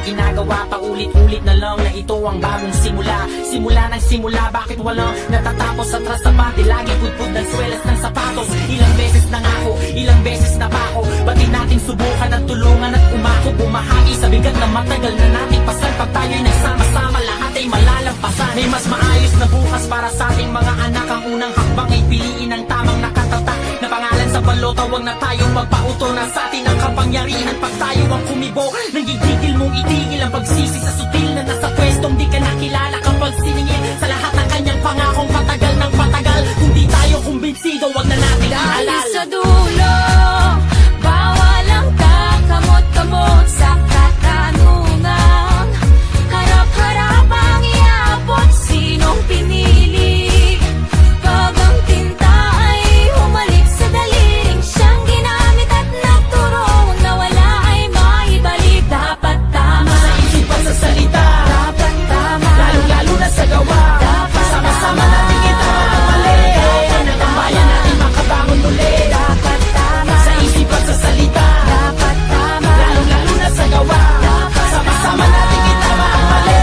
ginagawa, paulit-ulit na lang na ito ang bagong simula. Simula ng simula, bakit walang natatapos? Atras sa bati, lagi pudpud ng swelas ng sapatos. Ilang beses na nga ako, ilang beses na pa ako. Ba't di natin subukan at tulungan at umako? Bumahagi sa bigat na matagal na nating pasan. Pag tayo'y nagsama-sama, lahat ay malalampasan. May mas maayos na bukas para sa ating mga anak. Ang unang hakbang ay piliin ang tamang nakatatak na pangalan sa balota. Huwag na tayong magpauto na sa atin ang kapangyarihan. Pag tayo ang kumibo, nagigigil mong itigil ang pagsisi sa sutil na nasa pwestong di ka nakilala. Kapag siningil sa lahat ng kanyang pangakong patagal ng patagal, kung di tayo kumbinsido, wag na natin dahil ihalal. sa dulo, bawal ang kakamot-kamot sa katanungan. Harap-harap ang iabot, sinong pinili? Pag ang tinta ay humalik sa daling siyang ginamit at nagturo, ang nawala ay maibalik. Dapat tama Sa isip at sa salita, dapat tama, lalo-lalo na sa gawa. dapat Sama-sama tama, natin itama ang mali. Nagtambayan natin makabangon muli. dapat tama, Sa isip at sa salita, dapat tama, lalo-lalo na sa gawa. Sama-sama natin itama ang mali.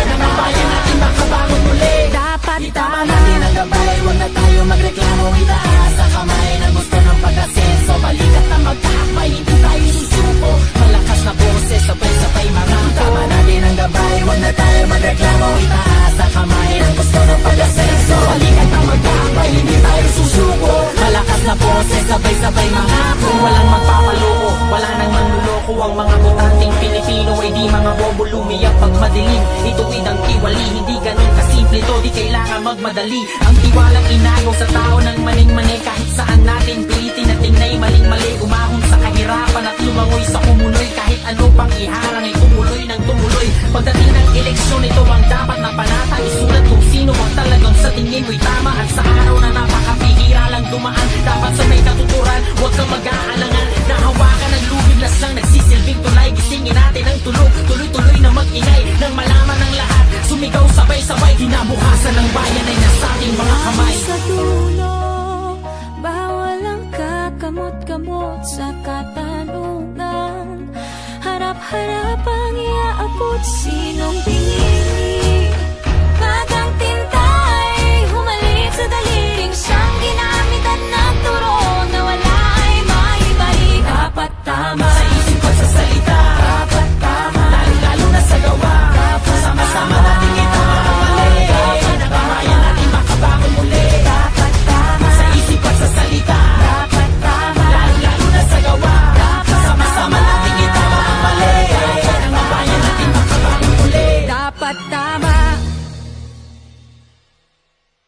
Nagtambayan natin makabangon muli. dapat Itama natin ang gabay, huwag na tayo magreklamo. Itaas sa kamay ng gusto ng pag-asenso. Balikat na magkakbay, hindi tayo susuko. Malakas na boses, sabay-sabay mga itama natin ang gabay, huwag na tayo magreklamo. Itaas sa kamay ng gusto ng pag-asenso. Balikat na magkakbay, hindi tayo susuko. Malakas na boses, sabay-sabay mga kung walang magpapaloko, wala nang manluloko. Ang mga butanteng Pilipino ay di mga bobo lumiyak pag madilim. Ituwid ang tiwali, hindi ganun kasimple to, di kailangan magmadali. Ang tiwalang inayaw sa tao ng maning-mani. Kahit saan natin pilitin na tingnay maling-mali. Umahon sa kahirapan at lumangoy sa kumuloy. Kahit ano pang iharang ay tumuloy ng tumuloy. Pagdating ng eleksyon, ito ang dapat na panata. Isulat kung sino ang talagang sa tingin mo'y tama. At sa araw na napakapihira lang dumaan, dapat sa may katuturan, huwag kang mag-aalangan. Nahawakan ng lubid lasang nagsisilbing tulay. Gisingin natin ang tulog, tuloy-tuloy na mag-ingay. Nang malaman ng lahat, sumigaw sabay-sabay. Kinabukasan ng bayan ay nasa ating mga kamay. sa dulo, bawal ang kakamot-kamot sa katanungan. Harap-harap ang iaabot, sinong